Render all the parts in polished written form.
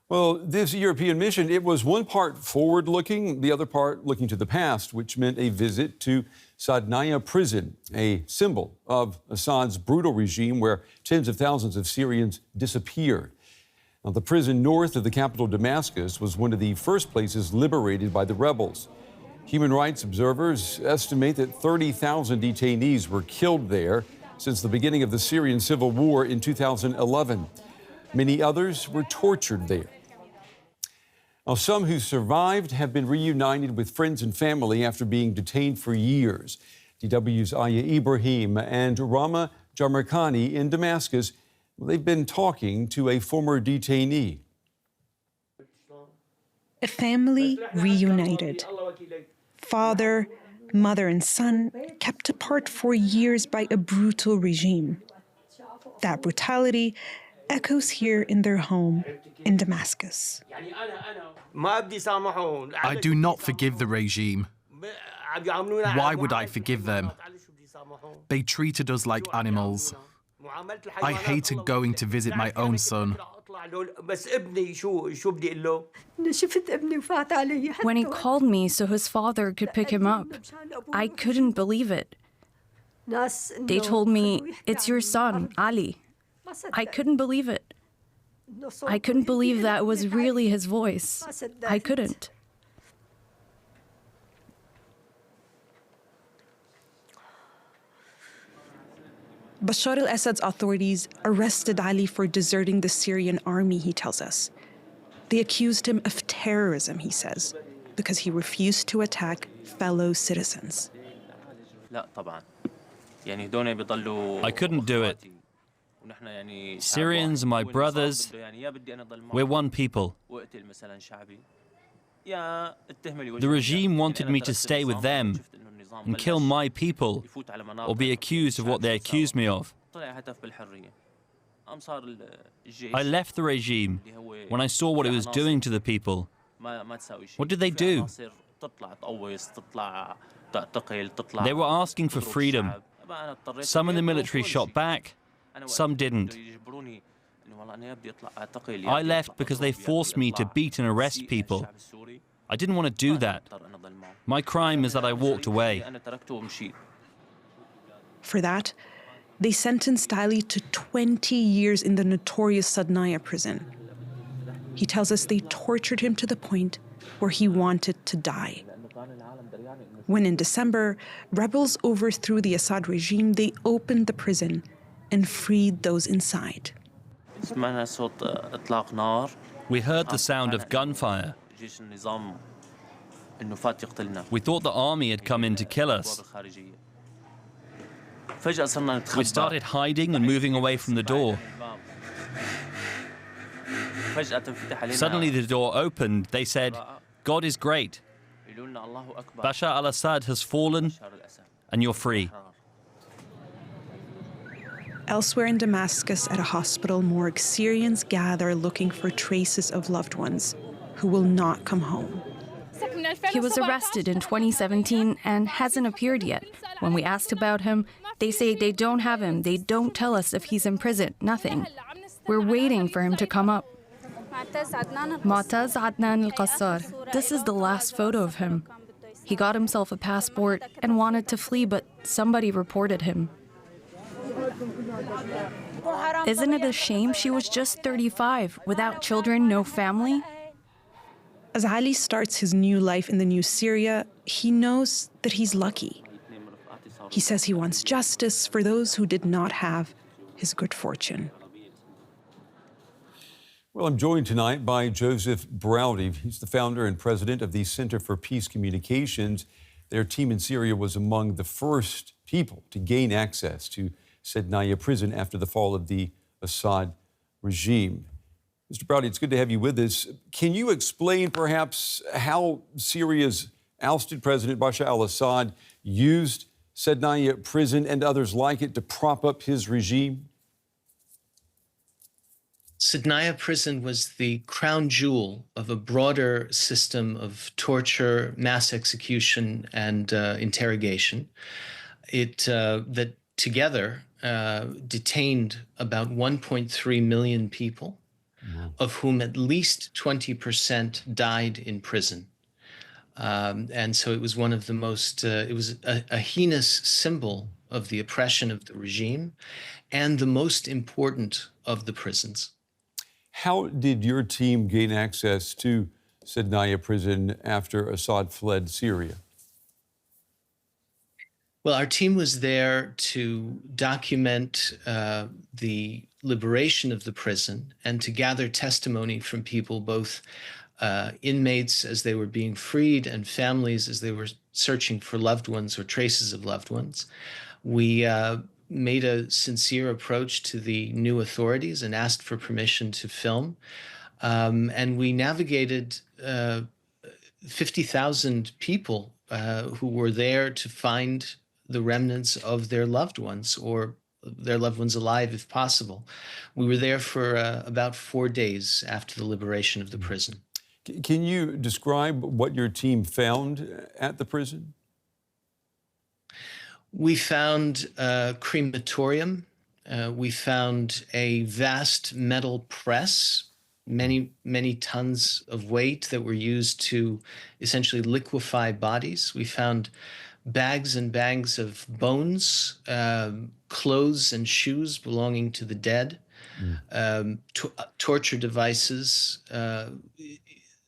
Well, this European mission, it was one part forward-looking, the other part looking to the past, which meant a visit to Sednaya Prison, a symbol of Assad's brutal regime where tens of thousands of Syrians disappeared. Now, the prison north of the capital Damascus was one of the first places liberated by the rebels. Human rights observers estimate that 30,000 detainees were killed there since the beginning of the Syrian civil war in 2011. Many others were tortured there. Now, some who survived have been reunited with friends and family after being detained for years. DW's Ibrahim and Rama Jarmakani in Damascus, they've been talking to a former detainee. A family reunited. Father, mother, and son kept apart for years by a brutal regime. That brutality echoes here in their home in Damascus. I do not forgive the regime. Why would I forgive them? They treated us like animals. I hated going to visit my own son. When he called me so his father could pick him up, I couldn't believe it. They told me, "It's your son, Ali." I couldn't believe it. I couldn't believe that was really his voice. I couldn't. Bashar al-Assad's authorities arrested Ali for deserting the Syrian army, he tells us. They accused him of terrorism, he says, because he refused to attack fellow citizens. I couldn't do it. Syrians are my brothers. We're one people. The regime wanted me to stay with them and kill my people or be accused of what they accused me of. I left the regime when I saw what it was doing to the people. What did they do? They were asking for freedom. Some in the military shot back, some didn't. I left because they forced me to beat and arrest people. I didn't want to do that. My crime is that I walked away. For that, they sentenced Ali to 20 years in the notorious Sednaya prison. He tells us they tortured him to the point where he wanted to die. When in December, rebels overthrew the Assad regime, they opened the prison and freed those inside. We heard the sound of gunfire. We thought the army had come in to kill us. We started hiding and moving away from the door. Suddenly the door opened. They said, "God is great. Bashar al-Assad has fallen and you're free." Elsewhere in Damascus, at a hospital morgue, Syrians gather looking for traces of loved ones who will not come home. He was arrested in 2017 and hasn't appeared yet. When we asked about him, they say they don't have him. They don't tell us if he's in prison. Nothing. We're waiting for him to come up. This is the last photo of him. He got himself a passport and wanted to flee, but somebody reported him. Isn't it a shame she was just 35, without children, no family? As Ali starts his new life in the new Syria, he knows that he's lucky. He says he wants justice for those who did not have his good fortune. Well, I'm joined tonight by Joseph Braude. He's the founder and president of the Center for Peace Communications. Their team in Syria was among the first people to gain access to Sednaya Prison after the fall of the Assad regime. Mr. Braude, it's good to have you with us. Can you explain perhaps how Syria's ousted President Bashar al-Assad used Sednaya Prison and others like it to prop up his regime? Sednaya Prison was the crown jewel of a broader system of torture, mass execution, and interrogation. That together detained about 1.3 million people. of whom at least 20% died in prison. And so it was one of the most, it was a heinous symbol of the oppression of the regime and the most important of the prisons. How did your team gain access to Sednaya Prison after Assad fled Syria? Well, our team was there to document the liberation of the prison and to gather testimony from people, both inmates as they were being freed and families as they were searching for loved ones or traces of loved ones. We made a sincere approach to the new authorities and asked for permission to film. And we navigated 50,000 people who were there to find the remnants of their loved ones, or their loved ones alive if possible. We were there for about 4 days after the liberation of the prison. Can you describe what your team found at the prison? We found a crematorium. We found a vast metal press, many tons of weight that were used to essentially liquefy bodies. We found bags and bags of bones, clothes and shoes belonging to the dead, torture devices,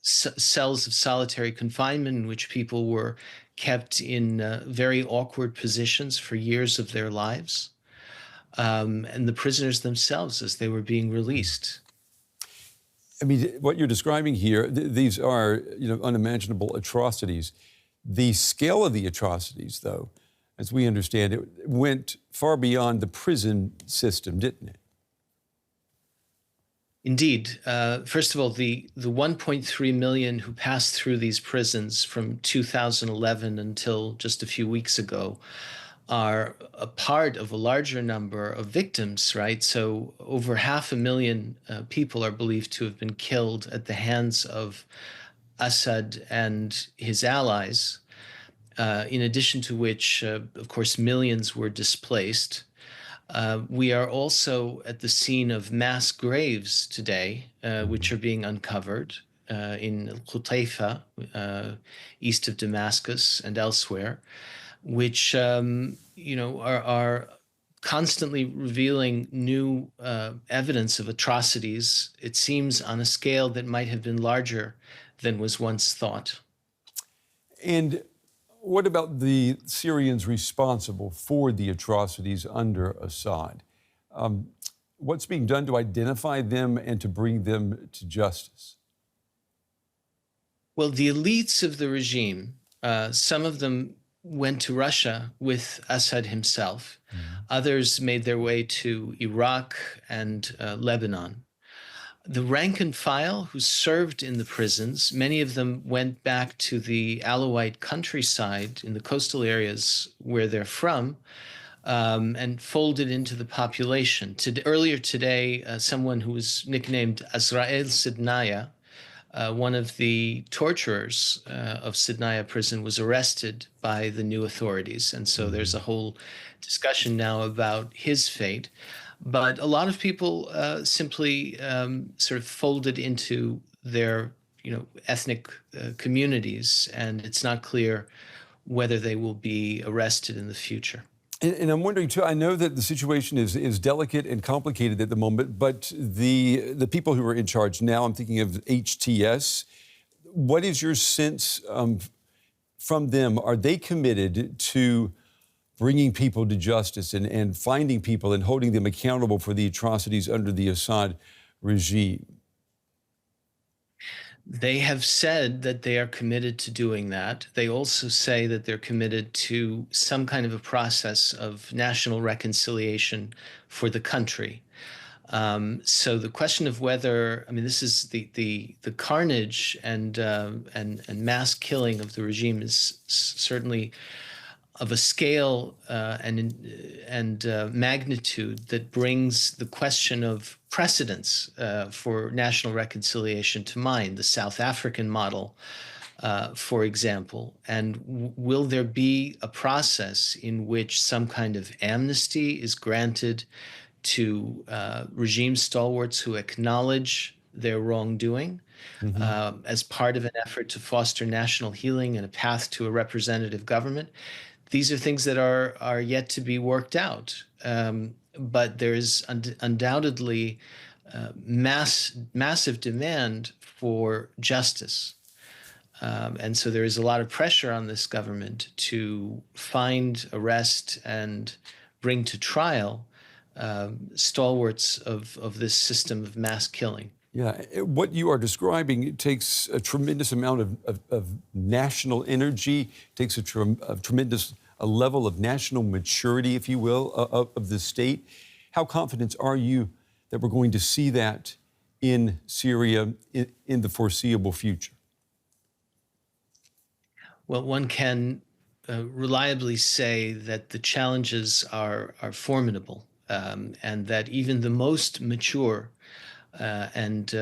cells of solitary confinement in which people were kept in very awkward positions for years of their lives, and the prisoners themselves as they were being released. I mean, what you're describing here, these are, unimaginable atrocities. The scale of the atrocities, though, as we understand it, went far beyond the prison system, didn't it? Indeed. First of all, the 1.3 million who passed through these prisons from 2011 until just a few weeks ago are a part of a larger number of victims, right? So over 500,000 people are believed to have been killed at the hands of Assad and his allies, in addition to which, of course, millions were displaced. We are also at the scene of mass graves today, which are being uncovered in Al-Qutayfa, east of Damascus and elsewhere, which are constantly revealing new evidence of atrocities, it seems, on a scale that might have been larger than was once thought. And what about the Syrians responsible for the atrocities under Assad? What's being done to identify them and to bring them to justice? Well, the elites of the regime, some of them went to Russia with Assad himself. Others made their way to Iraq and Lebanon. The rank and file who served in the prisons, many of them went back to the Alawite countryside in the coastal areas where they're from, and folded into the population. Earlier today, someone who was nicknamed Azrael Sednaya, one of the torturers of Sednaya Prison, was arrested by the new authorities. And so there's a whole discussion now about his fate. But a lot of people simply sort of folded into their, ethnic communities, and it's not clear whether they will be arrested in the future. And I'm wondering, too, I know that the situation is delicate and complicated at the moment, but the people who are in charge now, I'm thinking of HTS, what is your sense from them? Are they committed to bringing people to justice and finding people and holding them accountable for the atrocities under the Assad regime? They have said that they are committed to doing that. They also say that they're committed to some kind of a process of national reconciliation for the country. So the question of whether, this is the carnage and mass killing of the regime is certainly of a scale and magnitude that brings the question of precedents for national reconciliation to mind, the South African model, for example. And will there be a process in which some kind of amnesty is granted to regime stalwarts who acknowledge their wrongdoing as part of an effort to foster national healing and a path to a representative government. These are things that are yet to be worked out. But there is undoubtedly massive demand for justice. And so there is a lot of pressure on this government to find, arrest, and bring to trial stalwarts of this system of mass killing. Yeah, what you are describing, it takes a tremendous amount of national energy, takes a tremendous level of national maturity, if you will, of the state. How confident are you that we're going to see that in Syria in the foreseeable future? Well, one can reliably say that the challenges are formidable, and that even the most mature and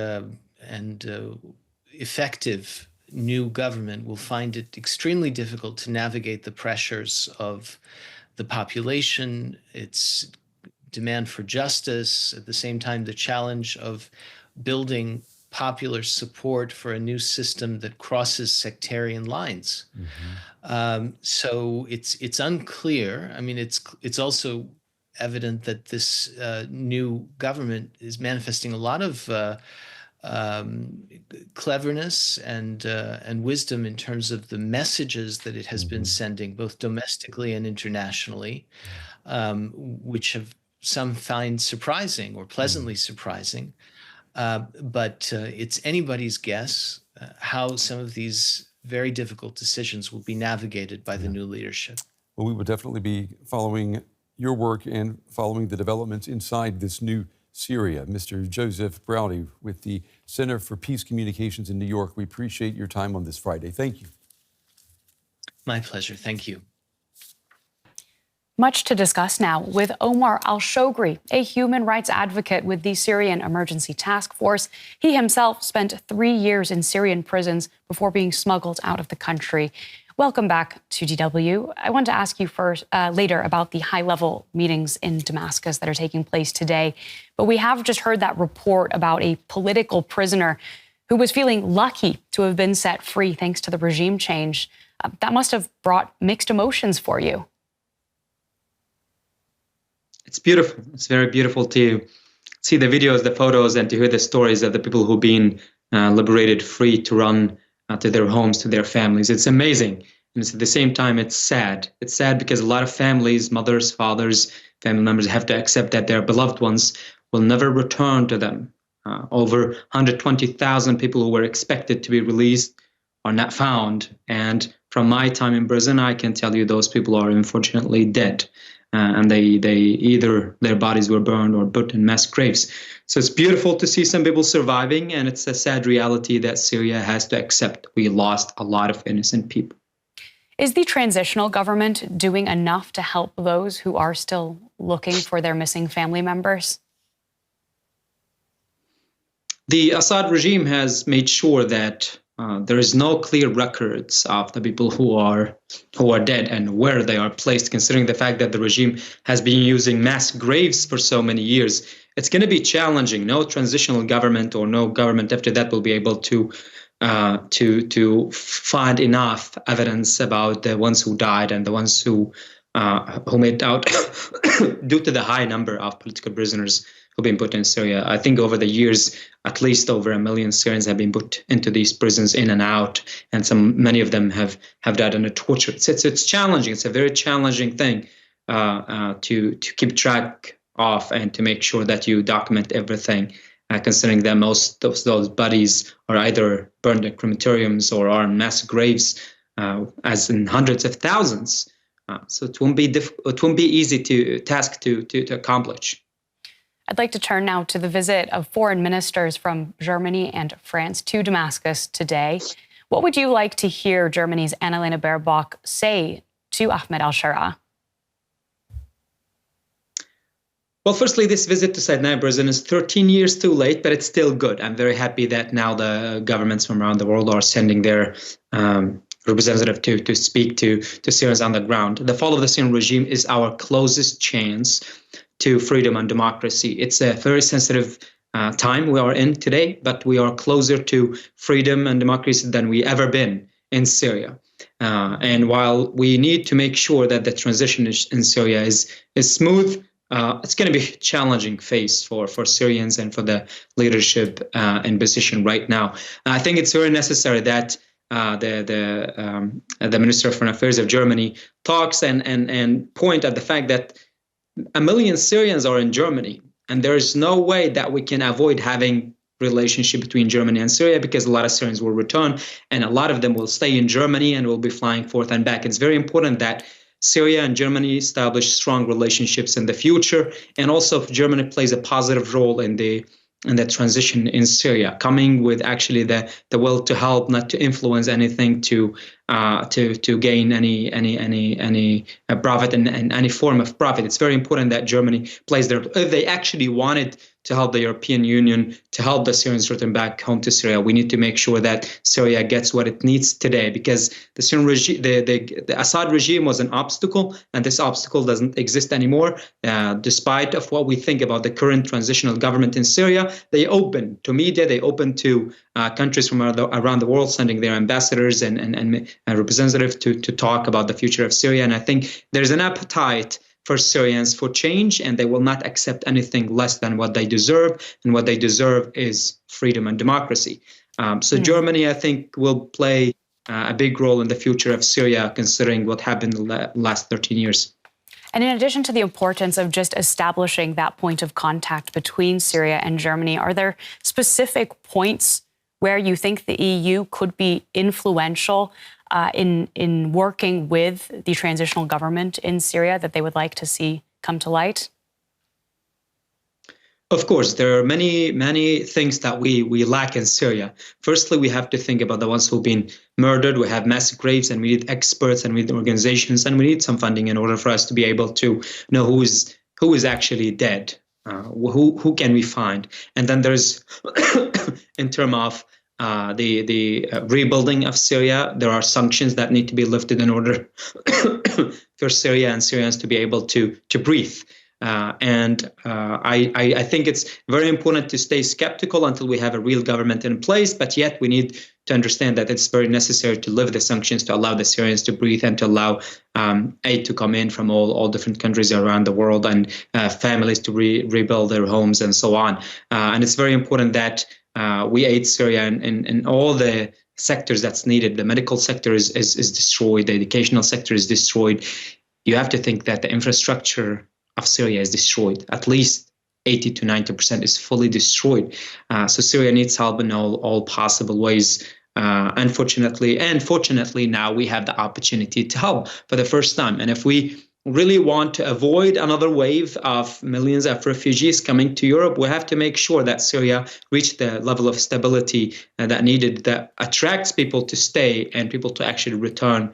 effective new government will find it extremely difficult to navigate the pressures of the population, its demand for justice, at the same time the challenge of building popular support for a new system that crosses sectarian lines. So it's unclear. I mean, it's also evident that this new government is manifesting a lot of cleverness and wisdom in terms of the messages that it has been sending, both domestically and internationally, which have some find surprising or pleasantly surprising. But it's anybody's guess how some of these very difficult decisions will be navigated by the new leadership. Well, we will definitely be following your work and following the developments inside this new Syria. Mr. Joseph Braude with the Center for Peace Communications in New York, we appreciate your time on this Friday. Thank you. My pleasure. Thank you. Much to discuss now with Omar Alshogre, a human rights advocate with the Syrian Emergency Task Force. He himself spent 3 years in Syrian prisons before being smuggled out of the country. Welcome back to DW. I want to ask you first later about the high-level meetings in Damascus that are taking place today. But we have just heard that report about a political prisoner who was feeling lucky to have been set free thanks to the regime change. That must have brought mixed emotions for you. It's beautiful. It's very beautiful to see the videos, the photos, and to hear the stories of the people who've been liberated, free to run to their homes, to their families. It's amazing. And at the same time, it's sad. It's sad because a lot of families, mothers, fathers, family members have to accept that their beloved ones will never return to them. Over 120,000 people who were expected to be released are not found. And from my time in prison, I can tell you those people are unfortunately dead. And they either their bodies were burned or put in mass graves. So it's beautiful to see some people surviving, and it's a sad reality that Syria has to accept. We lost a lot of innocent people. Is the transitional government doing enough to help those who are still looking for their missing family members? The Assad regime has made sure that there is no clear records of the people who are dead and where they are placed, considering the fact that the regime has been using mass graves for so many years. It's going to be challenging. No transitional government or no government after that will be able to find enough evidence about the ones who died and the ones who made out due to the high number of political prisoners who've been put in Syria. I think over the years, at least over 1 million Syrians have been put into these prisons in and out, and many of them have died under torture. It's challenging. It's a very challenging thing to keep track of and to make sure that you document everything, considering that most of those bodies are either burned in crematoriums or are in mass graves, as in hundreds of thousands. So it won't be easy to accomplish. I'd like to turn now to the visit of foreign ministers from Germany and France to Damascus today. What would you like to hear Germany's Annalena Baerbock say to Ahmed al-Sharaa? Well, firstly, this visit to Sednaya Prison is 13 years too late, but it's still good. I'm very happy that now the governments from around the world are sending their representative to speak to Syrians on the ground. The fall of the Syrian regime is our closest chance to freedom and democracy. It's a very sensitive time we are in today, but we are closer to freedom and democracy than we ever been in Syria. And while we need to make sure that the transition in Syria is smooth, it's going to be a challenging phase for Syrians and for the leadership in position right now. I think it's very necessary that the Minister of Foreign Affairs of Germany talks and point at the fact that 1 million Syrians are in Germany, and there is no way that we can avoid having relationship between Germany and Syria, because a lot of Syrians will return and a lot of them will stay in Germany and will be flying forth and back. It's very important that Syria and Germany establish strong relationships in the future, and also if Germany plays a positive role in the transition in Syria, coming with actually the will to help, not to influence anything, to gain any profit and any form of profit. It's very important that Germany plays their. If they actually wanted to help the European Union, to help the Syrians return back home to Syria, we need to make sure that Syria gets what it needs today, because the Syrian regime, the Assad regime was an obstacle, and this obstacle doesn't exist anymore. Despite of what we think about the current transitional government in Syria, they open to media, they open to countries from around the world, sending their ambassadors and representatives to talk about the future of Syria. And I think there's an appetite for Syrians for change, and they will not accept anything less than what they deserve, and what they deserve is freedom and democracy. So Germany, I think, will play a big role in the future of Syria, considering what happened in the last 13 years. And in addition to the importance of just establishing that point of contact between Syria and Germany, are there specific points where you think the EU could be influential in working with the transitional government in Syria that they would like to see come to light? Of course, there are many things that we lack in Syria. Firstly, we have to think about the ones who've been murdered. We have mass graves, and we need experts, and we need organizations, and we need some funding in order for us to be able to know who is actually dead. Who can we find? And then there's, in terms of the rebuilding of Syria, there are sanctions that need to be lifted in order for Syria and Syrians to be able to breathe. I think it's very important to stay skeptical until we have a real government in place, but yet we need to understand that it's very necessary to lift the sanctions to allow the Syrians to breathe and to allow aid to come in from all different countries around the world, and families to rebuild their homes and so on. And it's very important that we aid Syria in all the sectors that's needed. The medical sector is destroyed. The educational sector is destroyed. You have to think that the infrastructure of Syria is destroyed. At least 80 to 90% is fully destroyed. So Syria needs help in all possible ways. Unfortunately, and fortunately, now we have the opportunity to help for the first time. And if we really want to avoid another wave of millions of refugees coming to Europe, we have to make sure that Syria reach the level of stability that needed, that attracts people to stay and people to actually return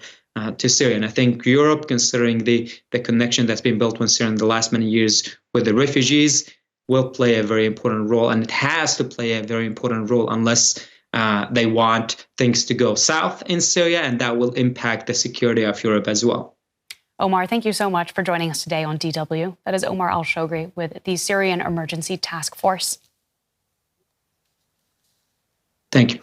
to Syria. And I think Europe, considering the connection that's been built with Syria in the last many years with the refugees, will play a very important role, and it has to play a very important role unless they want things to go south in Syria, and that will impact the security of Europe as well. Omar, thank you so much for joining us today on DW. That is Omar Alshogre with the Syrian Emergency Task Force. Thank you.